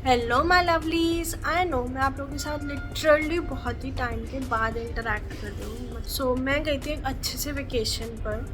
Hello my lovelies. I know मैं आप लोगों के साथ लिटरली बहुत ही टाइम के बाद इंटरेक्ट कर रही हूँ। सो मैं गई थी एक अच्छे से वेकेशन पर।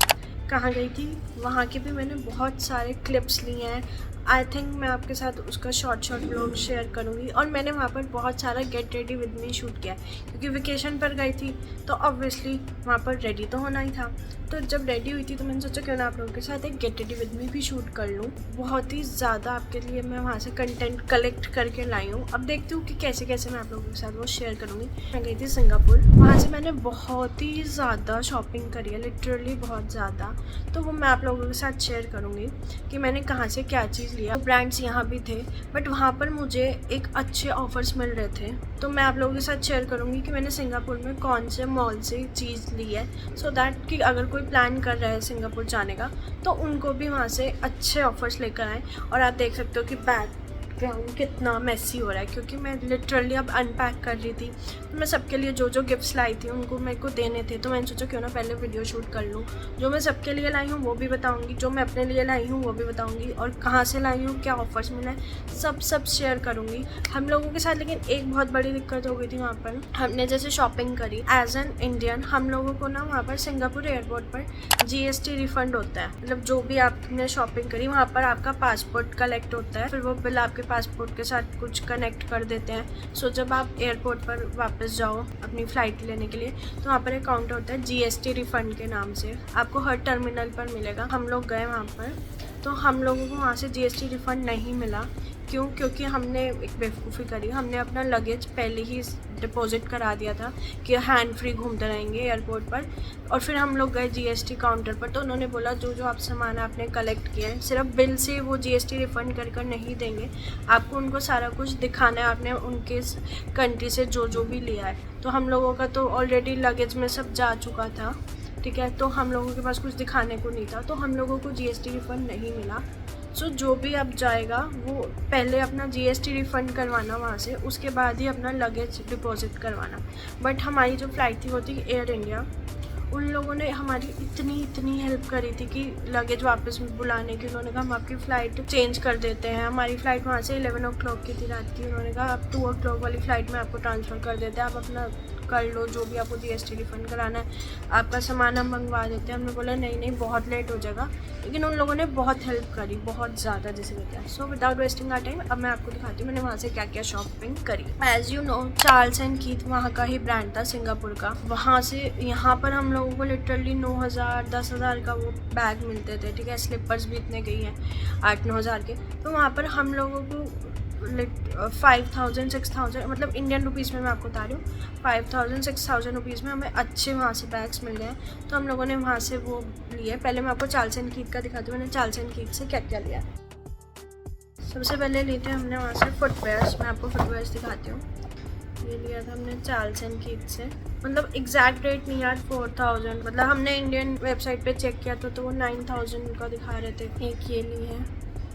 कहाँ गई थी, वहाँ के भी मैंने बहुत सारे क्लिप्स लिए हैं। आई थिंक मैं आपके साथ उसका शॉर्ट व्लॉग शेयर करूँगी। और मैंने वहाँ पर बहुत सारा get ready with me shoot किया है, क्योंकि वेकेशन पर गई थी तो ऑब्वियसली वहाँ पर रेडी तो होना ही था। तो जब रेडी हुई थी तो मैंने सोचा क्यों ना आप लोगों के साथ एक गेट रेडी विद मी भी शूट कर लूँ। बहुत ही ज़्यादा आपके लिए मैं वहाँ से कंटेंट कलेक्ट करके लाई हूँ। अब देखती हूँ कि कैसे कैसे मैं आप लोगों के साथ वो शेयर करूँगी। मैं गई थी सिंगापुर, वहाँ से मैंने बहुत ही ज़्यादा शॉपिंग करी है, लिटरली बहुत ज़्यादा। तो वो मैं आप लोगों के साथ शेयर करूँगी कि मैंने कहाँ से क्या चीज़ लिया। ब्रांड्स यहाँ भी थे बट वहाँ पर मुझे एक अच्छे ऑफर्स मिल रहे थे। तो मैं आप लोगों के साथ शेयर करूँगी कि मैंने सिंगापुर में कौन से मॉल से चीज़ ली है, सो दैट कि अगर कोई प्लान कर रहा है सिंगापुर जाने का तो उनको भी वहाँ से अच्छे ऑफर्स लेकर आएँ। और आप देख सकते हो कि बैकग्राउंड कितना मेसी हो रहा है, क्योंकि मैं लिटरली अब अनपैक कर रही थी। तो मैं सबके लिए जो जो गिफ्ट्स लाई थी उनको मेरे को देने थे, तो मैंने सोचा क्यों ना पहले वीडियो शूट कर लूँ। जो मैं सबके लिए लाई हूँ वो भी बताऊँगी, जो मैं अपने लिए लाई हूँ वो भी बताऊँगी, और कहाँ से लाई हूँ, क्या ऑफर्स मिला है, सब शेयर करूँगी हम लोगों के साथ। लेकिन एक बहुत बड़ी दिक्कत हो गई थी वहाँ पर। हमने जैसे शॉपिंग करी एज एन इंडियन, हम लोगों को ना वहाँ पर सिंगापुर एयरपोर्ट पर GST रिफंड होता है। मतलब जो भी आपने शॉपिंग करी वहाँ पर आपका पासपोर्ट कलेक्ट होता है, फिर वो बिल आपके पासपोर्ट के साथ कुछ कनेक्ट कर देते हैं। सो जब आप एयरपोर्ट पर वापस जाओ अपनी फ़्लाइट लेने के लिए तो वहाँ पर एक काउंटर होता है GST रिफंड के नाम से, आपको हर टर्मिनल पर मिलेगा। हम लोग गए वहाँ पर तो हम लोगों को वहाँ से GST रिफंड नहीं मिला। क्यों? क्योंकि हमने एक बेवकूफ़ी करी, हमने अपना लगेज पहले ही डिपॉजिट करा दिया था कि हैंड फ्री घूमते रहेंगे एयरपोर्ट पर। और फिर हम लोग गए GST काउंटर पर तो उन्होंने बोला जो जो आप सामान आपने कलेक्ट किया है सिर्फ बिल से वो GST रिफ़ंड कर नहीं देंगे, आपको उनको सारा कुछ दिखाना है आपने उनके कंट्री से जो जो भी लिया है। तो हम लोगों का तो ऑलरेडी लगेज में सब जा चुका था, ठीक है, तो हम लोगों के पास कुछ दिखाने को नहीं था, तो हम लोगों को GST रिफ़ंड नहीं मिला। सो जो भी अब जाएगा वो पहले अपना GST रिफ़ंड करवाना वहाँ से, उसके बाद ही अपना लगेज डिपॉजिट करवाना। बट हमारी जो फ़्लाइट थी वो थी एयर इंडिया, उन लोगों ने हमारी इतनी हेल्प करी थी कि लगेज वापस बुलाने की। उन्होंने कहा हम आपकी फ़्लाइट चेंज कर देते हैं। हमारी फ़्लाइट वहाँ से 11 o'clock की थी रात की, उन्होंने कहा आप 2 o'clock वाली फ़्लाइट में आपको ट्रांसफ़र कर देते हैं, आप अपना कर लो जो भी आपको GST रिफ़ंड कराना है, आपका सामान हम मंगवा देते हैं। हमने बोला नहीं बहुत लेट हो जाएगा, लेकिन उन लोगों ने बहुत हेल्प करी, बहुत ज़्यादा जिसे कहते हैं। So without wasting our time अब मैं आपको दिखाती हूँ मैंने वहाँ से क्या क्या शॉपिंग करी। As you know Charles and Keith वहाँ का ही ब्रांड था सिंगापुर का। वहाँ से यहाँ पर हम लोगों को लिटरली 9,000 10,000 का वो बैग मिलते थे, ठीक है। स्लीपर्स भी इतने गई हैं 8-9 हज़ार के। तो वहाँ पर हम लोगों को 5,000 6,000 मतलब इंडियन रुपीज़ में मैं आपको बता रही हूँ 5,000 6,000 रुपीज़ में हमें अच्छे वहाँ से बैग्स मिल गए हैं। तो हम लोगों ने वहाँ से वो लिए। पहले मैं आपको चार्ल्स एंड कीथ का दिखाती हूँ मैंने चार्ल्स एंड कीथ से क्या क्या लिया। सबसे पहले लिए थे हमने वहाँ से फुटवेयर्स। मैं आपको फुटवेयर्स दिखाती हूँ। ये लिया था हमने चार्ल्स एंड कीथ से, मतलब एग्जैक्ट रेट नहीं यार 4,000, मतलब हमने इंडियन वेबसाइट पे चेक किया था तो वो 9,000 का दिखा रहे थे। एक ये लिए हैं,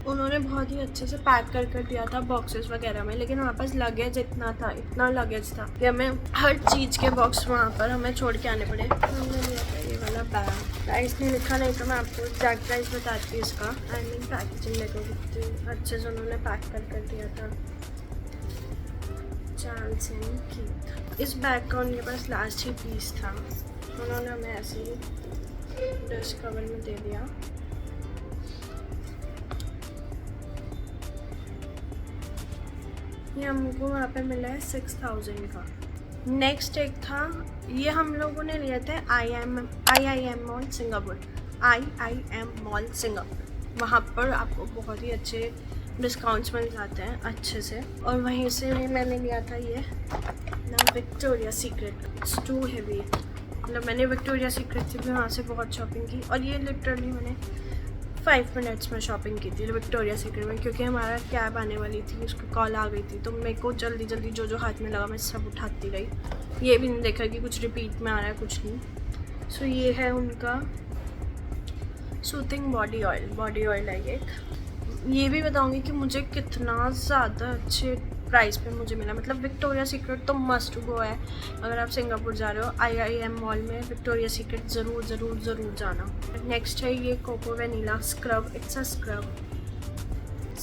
उन्होंने बहुत ही अच्छे से पैक कर दिया था बॉक्सेस वगैरह में, लेकिन हमारे पास लगेज इतना लगेज था कि हमें हर चीज़ के बॉक्स वहाँ पर हमें छोड़ के आने पड़े। हमने लिया था ये वाला बैग। प्राइस नहीं लिखा, नहीं तो मैं आपको एग्जैक्ट प्राइस बताती हूँ इसका। आई मीन पैकेजिंग देखो कितनी अच्छे से उन्होंने पैक कर दिया था। चार्ल्स एंड कीथ, इस बैग का उनके पास लास्ट ही पीस था, उन्होंने हमें ऐसे ही डस्ट कवर में दे दिया। ये हमको वहाँ पे मिला है 6,000 का। नेक्स्ट एक था, ये हम लोगों ने लिए थे IIM mall Singapore. IIM mall Singapore, वहाँ पर आपको बहुत ही अच्छे डिस्काउंट्स मिल जाते हैं अच्छे से। और वहीं से मैंने लिया था ये ना Victoria secret. It's too heavy, मतलब मैंने विक्टोरिया सीक्रेट से भी वहाँ से बहुत शॉपिंग की। और ये लिटरली मैंने 5 मिनट्स में शॉपिंग की थी विक्टोरिया सीक्रेट में, क्योंकि हमारा कैब आने वाली थी, उसकी कॉल आ गई थी। तो मेरे को जल्दी जो जो हाथ में लगा मैं सब उठाती रही, ये भी नहीं देखा कि कुछ रिपीट में आ रहा है कुछ नहीं। सो ये है उनका सूथिंग बॉडी ऑयल है ये भी बताऊंगी कि मुझे कितना ज़्यादा अच्छे प्राइस पे मुझे मिला। मतलब विक्टोरिया सीक्रेट तो मस्ट गो है, अगर आप सिंगापुर जा रहे हो IIM मॉल में विक्टोरिया सीक्रेट ज़रूर जाना। नेक्स्ट है ये coco vanilla scrub. It's a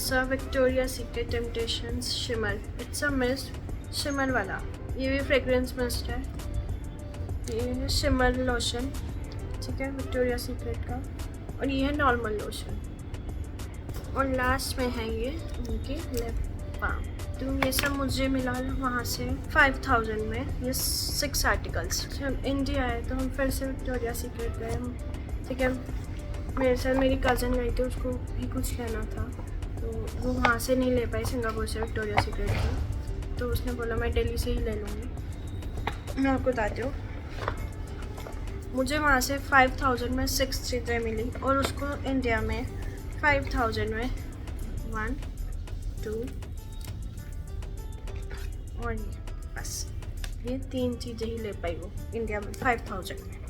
it's a Victoria secret temptations shimmer, it's a mist shimmer वाला, ये भी फ्रेग्रेंस मिस्ट है। ये है शिमर लोशन, ठीक है, विक्टोरिया सीक्रेट का, और ये है नॉर्मल लोशन, और लास्ट में है ये उनके लिप बाम। तो ये सब मुझे मिला वहाँ से 5000 में, ये 6 आर्टिकल्स। जब इंडिया आए तो हम फिर से विक्टोरिया सीक्रेट गए हम, ठीक है। मेरे साथ मेरी कज़न गई थी, उसको भी कुछ लेना था, तो वो वहाँ से नहीं ले पाई सिंगापुर से विक्टोरिया सीक्रेट की, तो उसने बोला मैं दिल्ली से ही ले लूँगी। मैं आपको बताती हूँ, मुझे वहाँ से 5000 में 6 चीज़ें मिली, और उसको इंडिया में 5000 में 1 2 और ये बस, ये 3 चीज़ें ही ले पाई वो इंडिया में 5000 में।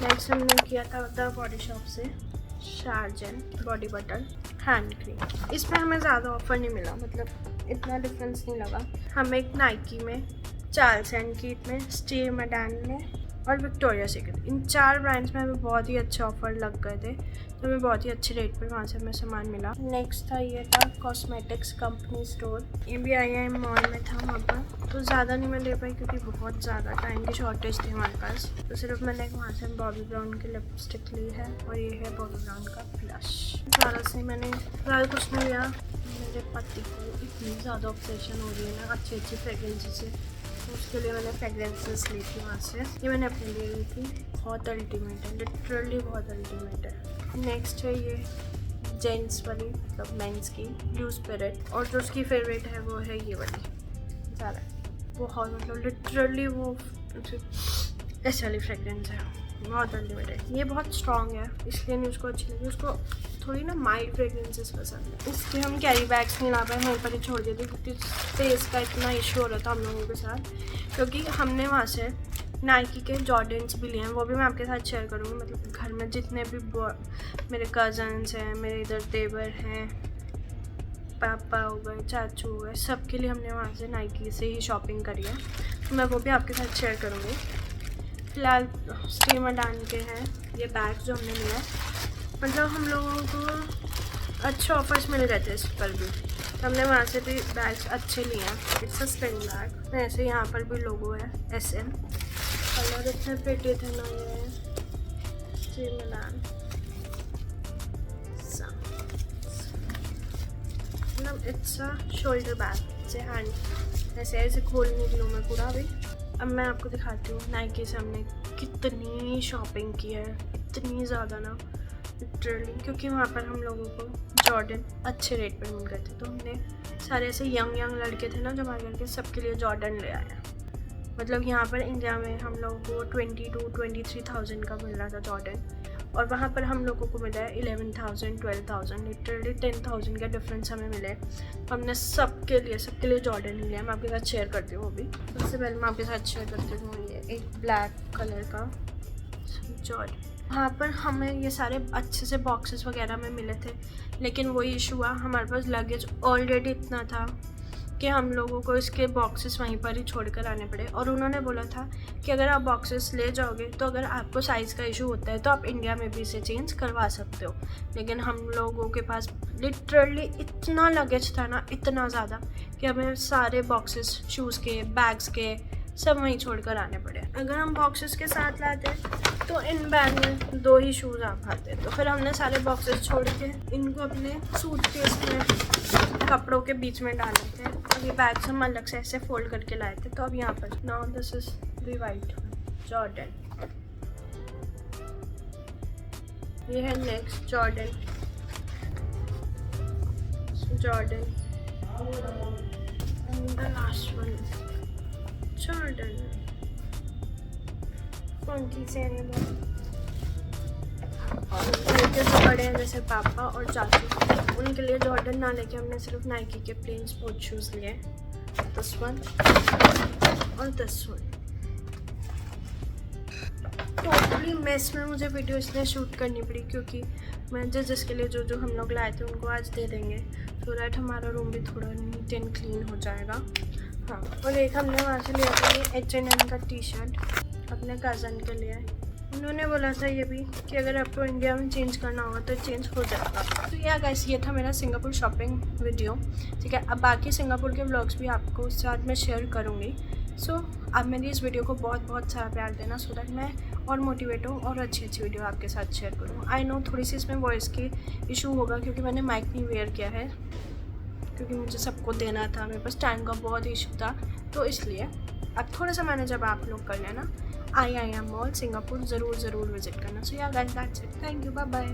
नेक्स्ट हमने किया था द बॉडी शॉप से शारजन बॉडी बटर हैंड क्रीम। इसमें हमें ज़्यादा ऑफर नहीं मिला, मतलब इतना डिफरेंस नहीं लगा। हमें एक नाइकी में, चार्ल्स एंड कीट में, स्टीव मैडन में और विक्टोरिया सीक्रेट, इन 4 ब्रांड्स में हमें बहुत ही अच्छे ऑफर लग गए थे, तो हमें बहुत ही अच्छे रेट पर वहाँ से हमें सामान मिला। नेक्स्ट था ये था कॉस्मेटिक्स कंपनी स्टोर, ये भी IIM मॉल में था। वहाँ पर तो ज़्यादा नहीं मैं ले पाई क्योंकि बहुत ज़्यादा टाइम की शॉर्टेज थी हमारे पास, तो सिर्फ मैंने वहाँ से बॉबी ब्राउन की लिपस्टिक ली है, और ये है बॉबी ब्राउन का ब्लश। ज़्यादा से मैंने ज़्यादा कुछ नहीं लिया, मेरे पति को इतनी ज़्यादा ऑब्सेशन हो रही है ना अच्छी अच्छी फ्रेगरेंसेस से, उसके लिए मैंने फ्रेगरेंसेस ली थी वहाँ से। ये मैंने अपने लिए ली थी, बहुत अल्टीमेट है, लिटरली बहुत अल्टीमेट है। नेक्स्ट है ये जेंट्स वाली, मतलब मेंस की ब्लू स्पिरिट, और जो उसकी फेवरेट है वो है ये वाली ज़्यादा, बहुत मतलब लिटरली वो ऐसे वाली फ्रेगरेंस है, बहुत अल्टीमेट है। ये बहुत स्ट्रॉन्ग है इसलिए नहीं उसको अच्छी लगी, उसको थोड़ी ना माइल्ड फ्रेगरेंसेस पसंद है। इसके हम कैरी बैग्स नहीं ला पाए, वहीं पर ही छोड़ दिए थे क्योंकि स्पेस का इतना इशू हो रहा था हम लोगों के साथ, क्योंकि हमने वहाँ से नाइकी के जॉर्डन्स भी लिए हैं, वो भी मैं आपके साथ शेयर करूँगी। मतलब घर में जितने भी मेरे कज़न्स हैं, मेरे इधर देवर हैं, पापा हो गए, चाचू हो गए, सबके लिए हमने वहाँ से नाइकी से ही शॉपिंग करी है, तो मैं वो भी आपके साथ शेयर करूँगी। फिलहाल स्टीव मैडन के हैं ये बैग जो हमने लिया है, मतलब हम लोगों को अच्छे ऑफर्स मिल गए थे इस पर भी, तो हमने वहाँ से भी बैग्स अच्छे लिए हैं। इट्स अ स्लिंग बैग, ऐसे यहाँ पर भी लोगो है SM, कलर इतने प्रिटी थे ना ये स्टीव मैडन, मतलब इट्स अ शोल्डर बैग से हैंड ऐसे ऐसे खोलने के लिए मैं पूरा भी। अब मैं आपको दिखाती हूँ नाइकी से हमने कितनी शॉपिंग की है, इतनी ज़्यादा ना लिटरली, क्योंकि वहाँ पर हम लोगों को जॉर्डन अच्छे रेट पर मिल गए थे, तो हमने सारे ऐसे यंग लड़के थे ना जो हमारे घर के, सबके लिए जॉर्डन ले आए। मतलब यहाँ पर इंडिया में हम लोगों को 22,000-23,000 का मिल रहा था जॉर्डन, और वहाँ पर हम लोगों को मिला है 11,000 12,000, लिटरली 10,000 का डिफरेंस हमें मिले। हमने सबके लिए जॉर्डन ही लिया। मैं आपके साथ शेयर करती हूँ वो भी। सबसे पहले मैं आपके साथ शेयर करती हूँ ये एक ब्लैक कलर का जॉर्डन। वहाँ पर हमें ये सारे अच्छे से बॉक्सेस वगैरह में मिले थे, लेकिन वही इशू हुआ, हमारे पास लगेज ऑलरेडी इतना था कि हम लोगों को इसके बॉक्सेस वहीं पर ही छोड़कर आने पड़े। और उन्होंने बोला था कि अगर आप बॉक्सेस ले जाओगे तो अगर आपको साइज़ का इशू होता है तो आप इंडिया में भी इसे चेंज करवा सकते हो, लेकिन हम लोगों के पास लिटरली इतना लगेज था ना, इतना ज़्यादा, कि हमें सारे बॉक्सेस शूज़ के, बैग्स के सब वहीं छोड़कर आने पड़े। अगर हम बॉक्सेस के साथ लाते तो इन बैग में 2 ही शूज़ आ पाते, तो फिर हमने सारे बॉक्सेस छोड़ के इनको अपने सूटकेस में कपड़ों के बीच में डाले थे। अब ये बैग्स हम अलग से ऐसे फोल्ड करके लाए थे। तो अब यहाँ पर now this is the white Jordan, ये है next Jordan and the last one Jordan. Funky से और लड़के जो बड़े हैं जैसे पापा और चाचू, उनके लिए जॉर्डन ना लेके हमने सिर्फ नाइकी के प्लेन स्पोर्ट शूज़ लिए, दिस वन और दिस वन। टोटली मेस में मुझे वीडियो इसलिए शूट करनी पड़ी क्योंकि मैं जिसके लिए जो हम लोग लाए थे उनको आज दे देंगे, सो दैट हमारा रूम भी थोड़ा नीट एंड क्लीन हो जाएगा। हाँ, और एक हमने वहाँ से लिया था ये H&M का टी शर्ट अपने कज़न के लिए, उन्होंने बोला था ये भी कि अगर आपको इंडिया में चेंज करना होगा तो चेंज हो जाएगा। तो या गाइस, ये था मेरा सिंगापुर शॉपिंग वीडियो, ठीक है। अब बाकी सिंगापुर के व्लॉग्स भी आपको साथ में शेयर करूँगी। सो आप मेरी इस वीडियो को बहुत बहुत सारा प्यार देना, सो दैट मैं और मोटिवेट हूँ और अच्छी अच्छी वीडियो आपके साथ शेयर करूँ। आई नो थोड़ी सी इसमें वॉइस की इशू होगा क्योंकि मैंने माइक नहीं वेयर किया है, क्योंकि मुझे सबको देना था, मेरे पास टाइम का बहुत इशू था, तो इसलिए अब थोड़ा सा मैंने जब आप लोग कर लेना, आई एम मॉल सिंगापुर ज़रूर विजिट करना। So yeah guys, that's it, thank you, bye bye.